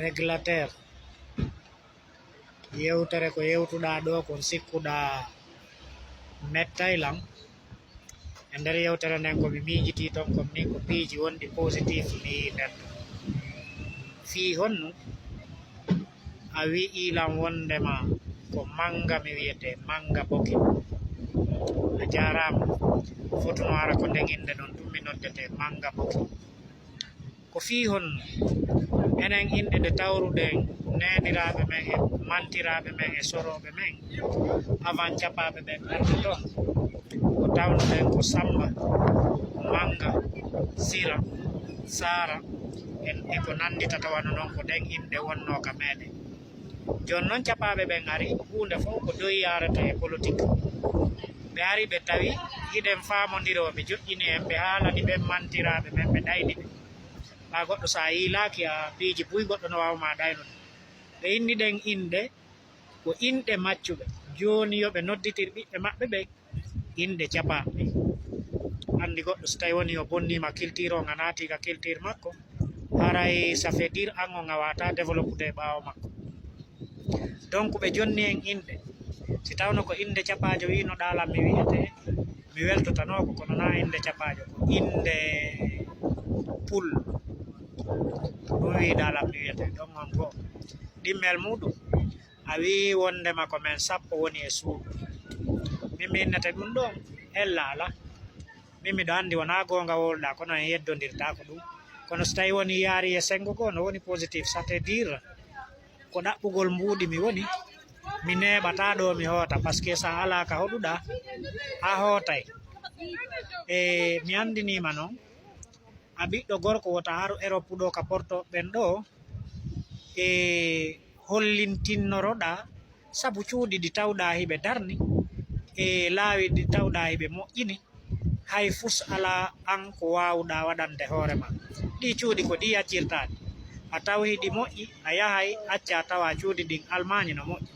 régulateur yewtere ko yewtuɗa ɗo ko sikkuɗa mettaylan e nder yewtere nden ko mi miijiti ton ko min ko piiji wonɗi positif mi yi nden fii honno a wi'ilan wondema ko manga mi wiyete manga boki a jarama fotuno ara ko nden inde ɗon ɗum mi noddete manga boki ko fii honno enen inɗe ɗe tawruɗen neniraɓe men e mantiraɓe men e soroɓe men avant capaɓe ɓen arde ɗon ko tawnuɗen ko samba manga sira sara e ko nandita tawano noon ko ɗen inɗe wonno ka meɗen joni noon capaɓe ɓen ari hunde fof ko doyi yarata e politique ɓe ari ɓe tawi hiɗen famodiro ɓe joƴƴini en ɓe haalani ɓen mantiraɓe men ɓe ɗayni ɓe ha goɗɗo sa yilaki a piiji buy goɗɗo no wawma ɗaynude ɓe inni ɗen inde ko inɗe maccuɓe joni yoɓe nodditir ɓiɓɓe maɓɓe ɓe inɗe capaɓe andi goɗɗo so tawi woni o bonnima culture o a naati ka culture makko haray ça fait dire an o a wata développude e ɓawo makko donc ɓe jonni en inɗe si tawno ko inde capajo wino ɗalam mi wiyete mi weltotanoko kono na inde capajo ko inde pul ɗum wi ɗalam mi wiyete ɗon on goo ɗimmel muɗum a wi wondema ko men sappo woni e suudu min mi innete ɗum ɗon ella ala min miɗo andi wona gonga wolɗa kono en yeddodirta ko ɗum kono so tawi woni yaari e sengo goo no woni positif ça te dire ko ɗaɓɓugol mbuuɗi mi woni mi neɓata ɗo mi hoota par ce que sa ala ka hoɗuɗa a hootay e mi andinima noon a ɓiɗɗo gorko wota haru Europe ɗo ka porto ɓen ɗo e hollintinnoroɗa saabu cuuɗi ɗi tawɗa hiɓe darni e laawi ɗi tawɗa hiɓe moƴƴini hay fus ala an ko wawɗa waɗande hoorema ɗi cuuɗi ko ɗi yaccirtaɗi a tawi ɗi moƴƴi a yahay acca tawa cuuɗi ɗin Allemagne no moƴƴi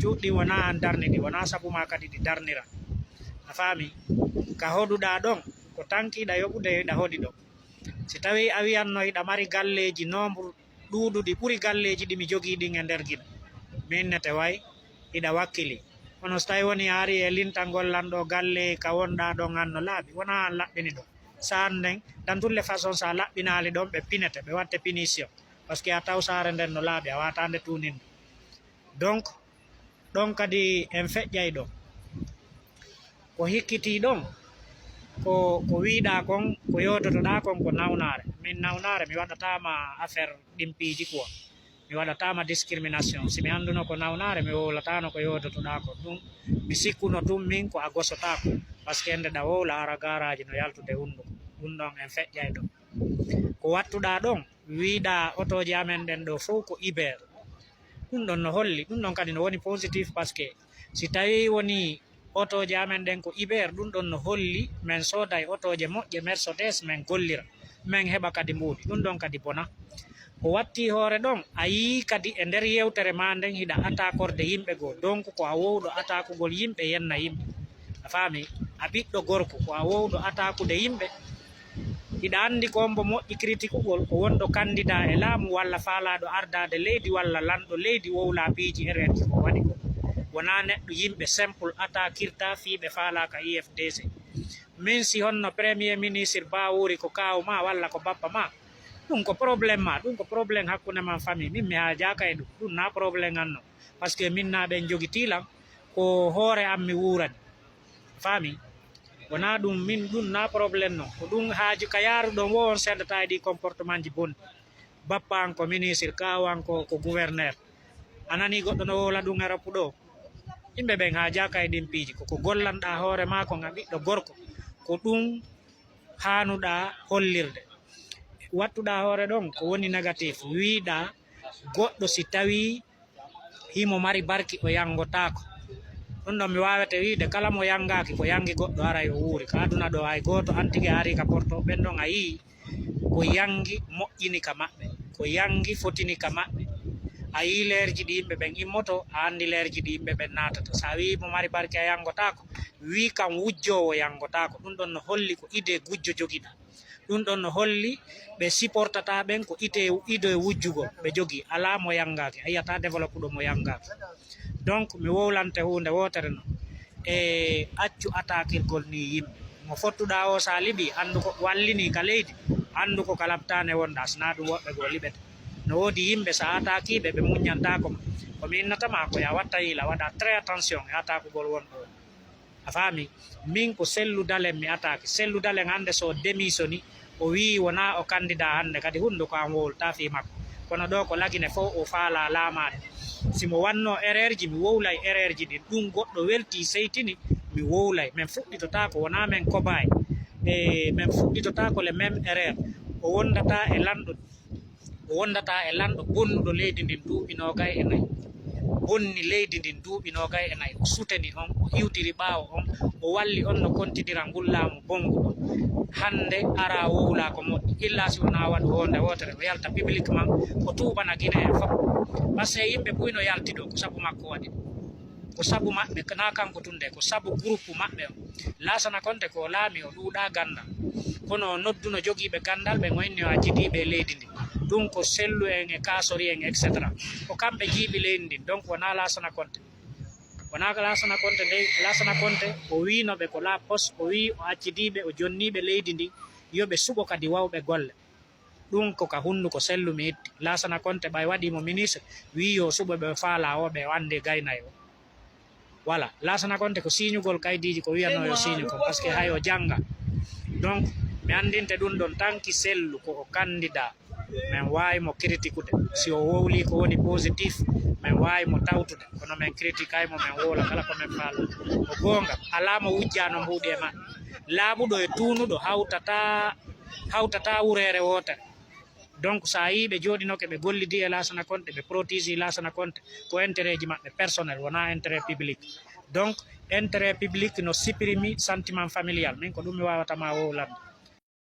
cuuɗi wona an darni ɗi wona sabuma kadi ɗi darnira a faami ka hoɗuɗa ɗon ko tankiɗa yoɓude hiɗa hoɗi ɗon si tawi a wiyanno hiɗa mari galleji nombre ɗuuɗuɗi ɓuri galleji ɗi mi jogii ɗin e nder guiɗa min nete way hiɗa wakkili kono so tawi woni ari e linta gollanɗo galle ka wonɗa ɗon an no laaɓi wona an laɓɓini ɗon saan nden dans toutes les façons sa laɓɓinali ɗon ɓe pinete ɓe watte punition par ce que a taw saare nden no laaɓi a watande tuninde donc ɗon kadi en feƴƴay ɗon ko hikkiti ɗon ko wiiɗa kon ko yodotoɗa kon ko nawnare min nawnare mi waɗatama affaire ɗimpiiji quoi mi waɗatama discrimination si mi annduno ko nawnare mi wowlatano ko yodotoɗa ko ɗum mi sikkuno tum min ko a gosotako par ce que nde ɗa wowla ara garaji no yaltude hunduko ɗum ɗon en feƴƴay ɗon ko wattuɗa ɗon wiiɗa otoji amen ɗen ɗo fof ko Uber ɗum ɗon no holli ɗum ɗon kadi no woni positif par ce que si tawi woni otoje amen ɗen ko Uber ɗum ɗon no holli min sooday otoje moƴƴe Mercedes min gollira min heɓa kadi mbuuɗi ɗum ɗon kadi bona ko watti hoore ɗon a yii kadi e nder yewtere ma nden hiɗa attaquorde yimɓe goo donc ko a wowɗo attaquegol yimɓe yenna yimɓe a faami a ɓiɗɗo gorko ko a wowɗo attaqude yimɓe hiɗa andi ko mbo moƴƴi critique ugol ko wonɗo candidat e laamu walla faalaɗo ardade leydi walla lanɗo leydi wowla piiji ereji ko waɗi ko wona neɗɗo yimɓe simple attaquirta fiiɓe faalaka IFDC min si honno premier ministre Bawuri ko kawma walla ko bappa ma ɗum ko probléme ma ɗum ko probléme hakkunde man famille min mi haajaka e ɗum na probléme anno par ce que min naɓen jogitilan ko hoore am mi wurani faami wona ɗum min ɗum na probléme noon ko ɗum haaju ka yaaruɗon wo on seeɗata e ɗi comportement ji bonɗi bappa an ko ministre kawan ko gouverneur anani goɗɗo no wowla ɗum Europe ɗo yimɓe ɓen haajaka e ɗin piiji koko gollanɗa hoore ma ko ga ɓiɗɗo gorko ko ɗum hanuɗa hollirde wattuɗa hoore ɗon ko woni négatif wiiɗa goɗɗo si tawi himo mari barki o yangotako ɗum ɗon mi wawete wiide kala mo yangaki ko yangi goɗɗo aray o wuuri ka aduna ɗo hay goto antigue ari ka porto ɓen ɗon a yii ko yangi moƴƴini ka maɓɓe ko yangi fotini ka maɓɓe a yi leerji ɗi yimɓe ɓen immoto a andi leerji ɗi yimɓe ɓen natata sa wi mo mari barke a yangotako wi kam wujjowo yangotako ɗum ɗon no holli ko idée gujjo jogiɗa ɗum ɗon no holli ɓe supportata ɓen ko ido e wujjugo ɓe jogi ala mo yangaki a yiyata développe ɗo mo yangaki donc mi wowlante hunde wotere no e accu attaquirgol ni yimɓe mo fottuɗa o sa liɓi andu ko wallini ka leydi andu ko kalabtane wonɗa sina ɗum woɓɓe go liɓete no wodi yimɓe sa attaquiɓe ɓe muñantako ma komi innatama ko ya watta yila waɗa très attention e attaquegol wonɗo a faami min ko Sellu Dalen mi attaque Sellu Dalen hande so démissioni o wi wona o candidat hande kadi hunde ko an wowlta fi makko kono ɗo ko lagine fof o faala laamade simo wanno erreur ji mi wowlay erreur ji ɗin ɗum goɗɗo welti seytini mi wowlay min fuɗɗitota ko wona men kobaye e min fuɗɗitota ko le même erreur o wondata e lanɗo bonnuɗo leydi ndin duuɓi 24 bonni leydi ndin duuɓi 24 o suteni on o iwtiri ɓaawo on o walli on no kontidira ngullamo bonguɗo hande ara wowla ko moƴƴi illa si wona waɗu wonde wotere o yalta publiquement o tuɓana guine en fof par ce que yimɓe ɓuyno yalti ɗo ko sabu makko waɗi ko sabu maɓɓe na kanko tunde ko sabu groupe maɓɓe o Lassana Conté ko laami o ɗuuɗa gandal kono o nodduno jogiiɓe gandal ɓe goynni o accidiɓe e leydi ndi ɗum ko Sellu en e Kasori en etc ko kamɓe jiiɓi leydi ndin donc wona Lassana Conté Lassana Conté o winoɓe ko la poste o wi o accidiɓe o jonniɓe leydi ndi yoɓe suɓo kadi wawɓe golle ɗum ko ka hunduko Sellu mi itti Lassana Conté ɓay waɗimo ministre wi yo suɓo ɓe faala o ɓe ande gaynay o voilà Lassana Conté ko signugol kaydiji ko wiyano yo signe ko par ce que hay o janga donc mi andinte ɗum ɗon tanki Sellu ko o candidat min wawi mo critiquede si o wowli ko woni positif min wawi mo tawtude kono min critique aymo min wowla kala ko min faala o gonga ala mo wujjano mbuuɗi e maɓɓe laaɓuɗo e tuunuɗo hawtata wurere wotere donc sa yi ɓe jooɗinoke ɓe gollidi e Lassana Conté ɓe protégé Lassana Conté ko intérêt ji maɓɓe personnel wona intérêt public donc intérêt public no supprimi sentiment familial min ko ɗum mi wawatama wowlande